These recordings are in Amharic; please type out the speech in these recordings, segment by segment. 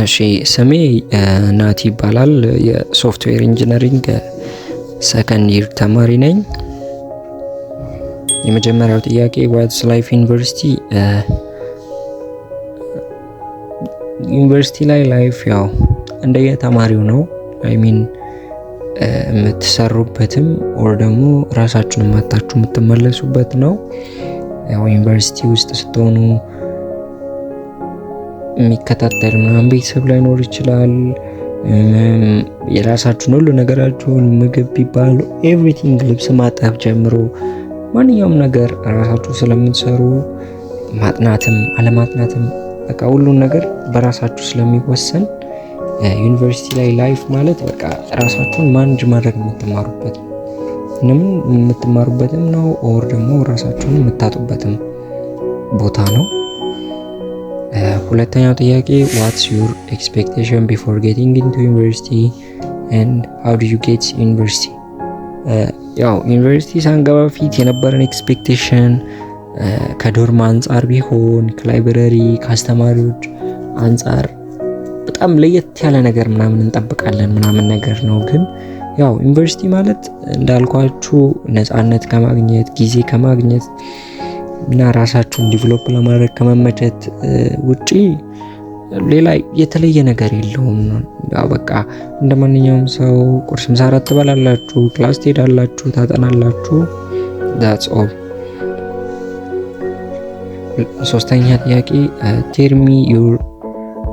እሺ ስሜ ናቲ ይባላል። የሶፍትዌር ኢንጂነሪንግ ሰከንድ ይር ተማሪ ነኝ። የመጀመሪያው ጥያቄ ዋትስ ላይፍ ዩኒቨርሲቲ። ዩኒቨርሲቲ ላይ ላይፍ ያው እንደየተማሪው ነው። የምትሰሩበትም ኦር ደግሞ ራሳችሁን ማታችሁ የምትመለሱበት ነው። ያው ዩኒቨርሲቲ ውስጥ ስትሆኑ የሚከታተል ምናምን ቤተሰብ ላይኖር ይችላል። የራሳችሁን ሁሉ ነገራችሁን ምግብ ቢባል ኤቭሪቲንግ ልብስ ማጠብ ጀምሮ ማንኛውም ነገር ራሳችሁ ስለምትሰሩ ማጥናትም አለማጥናትም በቃ ሁሉን ነገር በራሳችሁ ስለሚወሰን ዩኒቨርሲቲ ላይ ላይፍ ማለት በቃ ራሳችሁን ማኔጅ ማድረግ የምትማሩበትም ነው። ኦር ደግሞ ራሳችሁን የምታጡበትም ቦታ ነው። ሁለተኛው ጥያቄ ዋትስ ዩር ኤክስፔክቴሽን ቢፎር ጌቲንግ ኢንቱ ዩኒቨርሲቲ ኤንድ ሃው ዱ ዩ ጌት ዩኒቨርሲቲ። ያው ዩኒቨርሲቲ ሳንገባ ፊት የነበረን ኤክስፔክቴሽን ከዶርም አንጻር ቢሆን ከላይብረሪ ከአስተማሪዎች አንጻር በጣም ለየት ያለ ነገር ምናምን እንጠብቃለን ምናምን ነገር ነው። ግን ያው ዩኒቨርሲቲ ማለት እንዳልኳችሁ ነፃነት ከማግኘት ጊዜ ከማግኘት እና ራሳችሁን ዲቨሎፕ ለማድረግ ከመመቸት ውጪ ሌላ የተለየ ነገር የለውም። በቃ እንደማንኛውም ሰው ቁርስ ምሳ እራት ትበላላችሁ፣ ክላስ ትሄዳላችሁ፣ ታጠናላችሁ። that's all። ሶስተኛ ጥያቄ tell me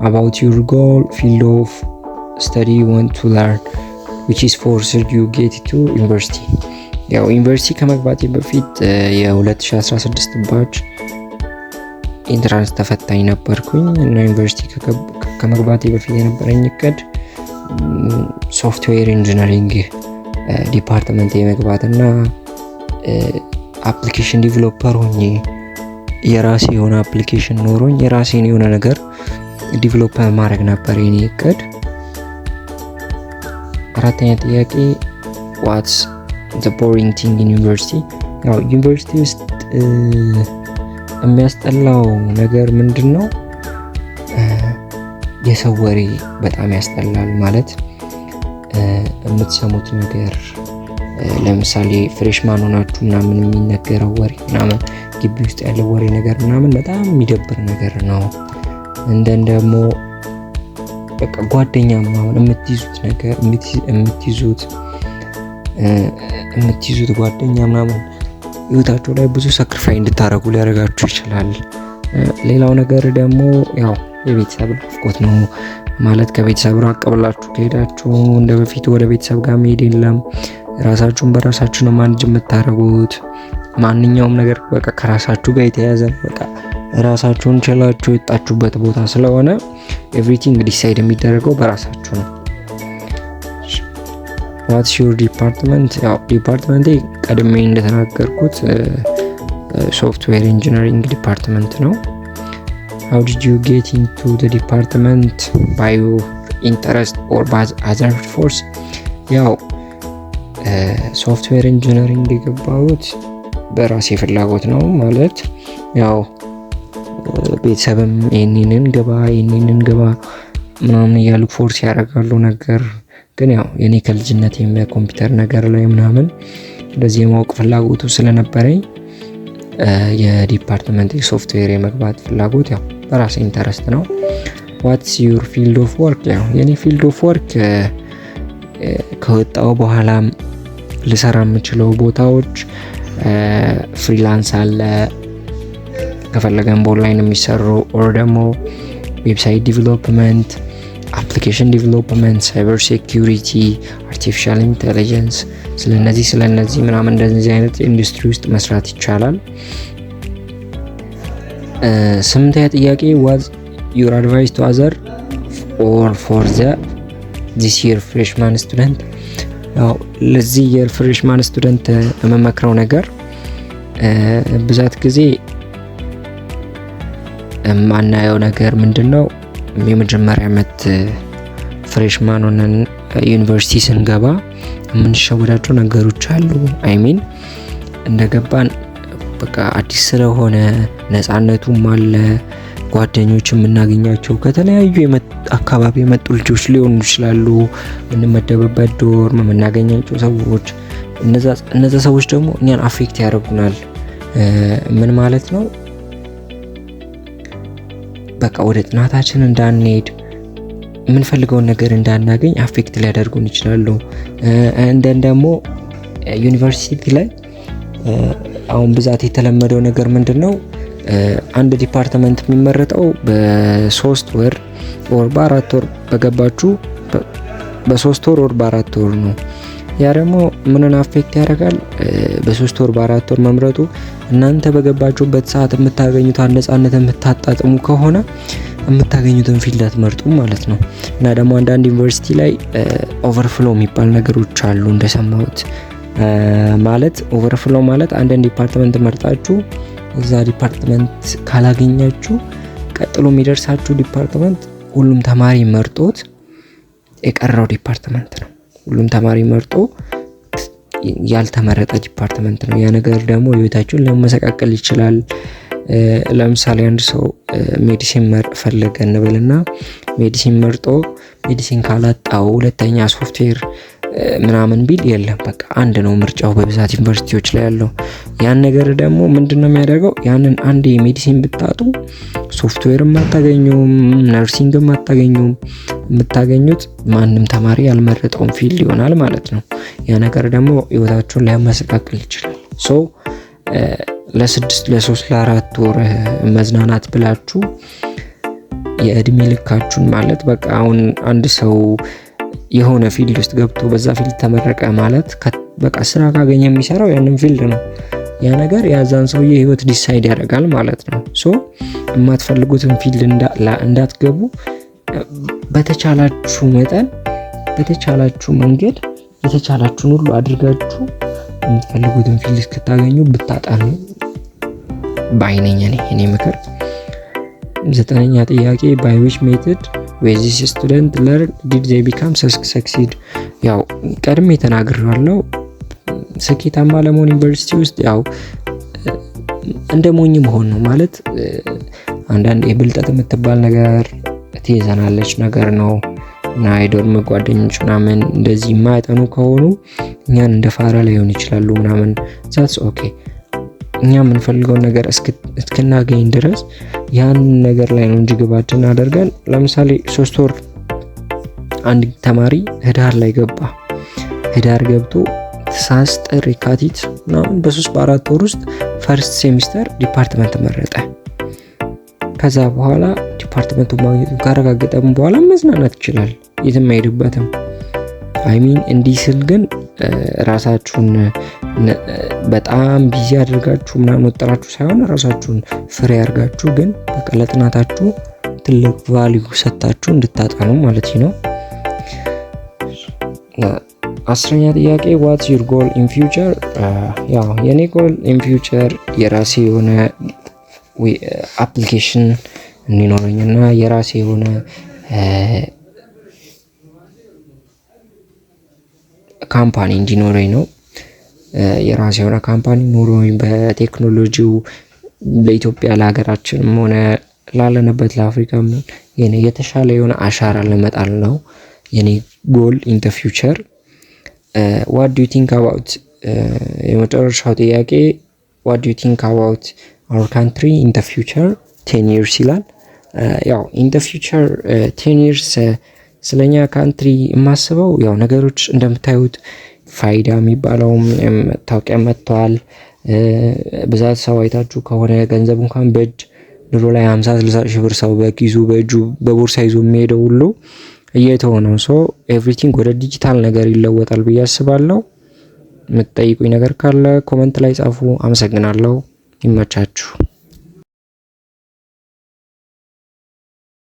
about your goal field of study you want to learn which is forced you get to university። ያው ዩኒቨርሲቲ ከመግባቴ በፊት የ2016 ባች ኢንትራንስ ተፈታኝ ነበርኩኝ እና ዩኒቨርሲቲ ከመግባቴ በፊት የነበረኝ እቅድ ሶፍትዌር ኢንጂነሪንግ ዲፓርትመንት የመግባትና አፕሊኬሽን ዲቨሎፐር ሆኜ የራሴ የሆነ አፕሊኬሽን ኖሮኝ የራሴን የሆነ ነገር ዲቨሎፕ ማድረግ ነበር የኔ እቅድ። አራተኛ ጥያቄ ዋትስ the boring thing in university። ያው ዩኒቨርሲቲ ውስጥ የሚያስጠላው ነገር ምንድነው? የሰው ወሬ በጣም ያስጠላል። ማለት የምትሰሙት ነገር ለምሳሌ ፍሬሽማን ሆናችሁ ምናምን የሚነገረው ወሬ ምናምን ግቢ ውስጥ ያለው ወሬ ነገር ምናምን በጣም የሚደብር ነገር ነው። ደግሞ በቃ ጓደኛ ምናምን የምትይዙት ነገር የምትይዙት ጓደኛ ምናምን ህይወታችሁ ላይ ብዙ ሳክሪፋይ እንድታረጉ ሊያደርጋችሁ ይችላል። ሌላው ነገር ደግሞ ያው የቤተሰብ ናፍቆት ነው። ማለት ከቤተሰብ ራቅ ብላችሁ ከሄዳችሁ እንደ በፊቱ ወደ ቤተሰብ ጋር መሄድ የለም። ራሳችሁን በራሳችሁ ነው ማኔጅ የምታረጉት። ማንኛውም ነገር በቃ ከራሳችሁ ጋር የተያያዘ በቃ ራሳችሁን ችላችሁ የወጣችሁበት ቦታ ስለሆነ ኤቭሪቲንግ ዲሳይድ የሚደረገው በራሳችሁ ነው። ዋትስ ዩር ዲፓርትመንት? ያው ዲፓርትመንቴ ቀድሜ እንደተናገርኩት ሶፍትዌር ኢንጂነሪንግ ዲፓርትመንት ነው። how did you get into the department by your interest or by other force? ያው ሶፍትዌር ኢንጂነሪንግ የገባሁት በራሴ ፍላጎት ነው። ማለት ያው ቤተሰብም ይሄንን ገባ ምናምን እያሉ ፎርስ ያደርጋሉ ነገር ግን ያው የኔ ከልጅነት ኮምፒውተር ነገር ላይ ምናምን እንደዚህ የማወቅ ፍላጎቱ ስለነበረኝ የዲፓርትመንት ሶፍትዌር የመግባት ፍላጎት ያው በራሴ ኢንተረስት ነው። ዋትስ ዩር ፊልድ ኦፍ ወርክ? ያው የኔ ፊልድ ኦፍ ወርክ ከወጣው በኋላ ልሰራ የምችለው ቦታዎች ፍሪላንስ አለ፣ ከፈለገን በኦንላይን የሚሰሩ ኦር ደግሞ ዌብሳይት ዲቨሎፕመንት፣ አፕሊኬሽን ዲቨሎፕመንት፣ ሳይበር ሴኩሪቲ፣ አርቲፊሻል ኢንተለጀንስ ስለነዚህ ምናምን እንደዚህ አይነት ኢንዱስትሪ ውስጥ መስራት ይቻላል። ስምንተኛ ጥያቄ ዋት ዩር አድቫይስ ቱ አዘር ኦር ፎር ዚስ የር ፍሬሽማን ስቱደንት? ያው ለዚህ የር ፍሬሽማን ስቱደንት የምመክረው ነገር ብዛት ጊዜ ማናየው ነገር ምንድነው? የመጀመሪያ ዓመት ፍሬሽማን ሆነን ዩኒቨርሲቲ ስንገባ የምንሸወዳቸው ነገሮች አሉ። እንደገባን በቃ አዲስ ስለሆነ ነፃነቱም አለ ጓደኞች የምናገኛቸው ከተለያዩ አካባቢ የመጡ ልጆች ሊሆኑ ይችላሉ። የምንመደብበት ዶርም የምናገኛቸው ሰዎች፣ እነዛ ሰዎች ደግሞ እኛን አፌክት ያደርጉናል። ምን ማለት ነው? በቃ ወደ ጥናታችን እንዳንሄድ የምንፈልገውን ነገር እንዳናገኝ አፌክት ሊያደርጉን ይችላሉ። እንደን ደግሞ ዩኒቨርሲቲ ላይ አሁን ብዛት የተለመደው ነገር ምንድነው? አንድ ዲፓርትመንት የሚመረጠው በ3 ወር ወር በ4 ወር በገባችሁ በ3 ወር ወር በ4 ወር ነው። ያ ደግሞ ምንን አፌክት ያደርጋል? በ3 ወር በ4 ወር መምረጡ እናንተ በገባችሁበት ሰዓት የምታገኙት ነፃነት የምታጣጥሙ ከሆነ የምታገኙትን ፊልድ አትመርጡም ማለት ነው። እና ደግሞ አንዳንድ ዩኒቨርሲቲ ላይ ኦቨርፍሎ የሚባል ነገሮች አሉ እንደሰማሁት። ማለት ኦቨርፍሎ ማለት አንድን ዲፓርትመንት መርጣችሁ እዛ ዲፓርትመንት ካላገኛችሁ ቀጥሎ የሚደርሳችሁ ዲፓርትመንት ሁሉም ተማሪ መርጦት የቀረው ዲፓርትመንት ነው። ሁሉም ተማሪ መርጦ ያልተመረጠ ዲፓርትመንት ነው። ያ ነገር ደግሞ ህይወታችሁን ለመሰቃቀል ይችላል። ለምሳሌ አንድ ሰው ሜዲሲን ፈለገ እንበልና ሜዲሲን መርጦ ሜዲሲን ካላጣው ሁለተኛ ሶፍትዌር ምናምን ቢል የለም በቃ አንድ ነው ምርጫው በብዛት ዩኒቨርሲቲዎች ላይ ያለው። ያን ነገር ደግሞ ምንድነው የሚያደርገው? ያንን አንድ ሜዲሲን ብታጡ ሶፍትዌርም አታገኙም፣ ነርሲንግም አታገኙም። የምታገኙት ማንም ተማሪ ያልመረጠውን ፊልድ ይሆናል ማለት ነው። ያ ነገር ደግሞ ህይወታችሁን ሊያመሰቃቅል ይችላል። ሶ ለ3 ለ4 ወር መዝናናት ብላችሁ የእድሜ ልካችሁን ማለት በቃ አሁን አንድ ሰው የሆነ ፊልድ ውስጥ ገብቶ በዛ ፊልድ ተመረቀ ማለት በቃ ስራ ካገኘ የሚሰራው ያንን ፊልድ ነው። ያ ነገር ያዛን ሰውዬ ህይወት ዲሳይድ ያደርጋል ማለት ነው። ሶ የማትፈልጉትን ፊልድ እንዳትገቡ በተቻላችሁ መጠን በተቻላችሁ መንገድ የተቻላችሁን ሁሉ አድርጋችሁ የምትፈልጉትን ፊልድ እስክታገኙ ብታጠኑ ባይነኝ እኔ ምክር። 9ኛ ጥያቄ by which method with this student learn did they become succeed? ያው ቀድሜ ተናግሬዋለሁ። ስኬታማ ለመሆን ዩኒቨርሲቲ ውስጥ ያው እንደ ሞኝ መሆን ነው ማለት አንዳንድ የብልጠት የምትባል ነገር ትይዘናለች ነገር ነው። እና የዶርም ጓደኞች ምናምን እንደዚህ የማያጠኑ ከሆኑ እኛን እንደ ፋራ ላይሆን ይችላሉ ምናምን that's okay። እኛ የምንፈልገው ነገር እስክናገኝ ድረስ ያን ነገር ላይ ነው እንጂ ግባችን አድርገን ለምሳሌ 3 ወር አንድ ተማሪ ህዳር ላይ ገባ። ህዳር ገብቶ ታህሳስ፣ ጥር፣ የካቲት ምናምን በ3 በ4 ወር ውስጥ ፈርስት ሴሚስተር ዲፓርትመንት መረጠ። ከዛ በኋላ ዲፓርትመንቱን ማግኘቱን ካረጋገጠም በኋላ መዝናናት ይችላል፣ የትም አይሄድበትም። እንዲህ ስል ግን ራሳችሁን በጣም ቢዚ አድርጋችሁ ምናምን ወጥራችሁ ሳይሆን ራሳችሁን ፍሬ አድርጋችሁ ግን በቃ ለጥናታችሁ ትልቅ ቫልዩ ሰጣችሁ እንድታጠኑ ማለት ነው። 10ኛ ጥያቄ what's your goal in future? ያው የኔ ጎል in future የራሴ የሆነ አፕሊኬሽን እንዲኖረኝና የራሴ የሆነ ካምፓኒ እንዲኖረኝ ነው። የራሴ የሆነ ካምፓኒ ኖሮኝ በቴክኖሎጂው ለኢትዮጵያ ለሀገራችንም ሆነ ላለንበት ለአፍሪካም የኔ የተሻለ የሆነ አሻራ ለመጣል ነው የኔ ጎል in the future። what do you think about የመጨረሻው ጥያቄ what do you think about our country in the future 10 years ይላል። ያው in the future 10 years ስለኛ ካንትሪ የማስበው ያው ነገሮች እንደምታዩት ፋይዳ የሚባለውም መታወቂያ መጥቷል። ብዛት ሰው አይታችሁ ከሆነ ገንዘብ እንኳን በእጅ ድሮ ላይ 50-60 ሺህ ብር ሰው በኪሱ በእጁ በቦርሳ ይዞ የሚሄደው ሁሉ እየተወ ነው። ሶ ኤቭሪቲንግ ወደ ዲጂታል ነገር ይለወጣል ብዬ አስባለሁ። የምትጠይቁኝ ነገር ካለ ኮመንት ላይ ጻፉ። አመሰግናለሁ። ይመቻችሁ።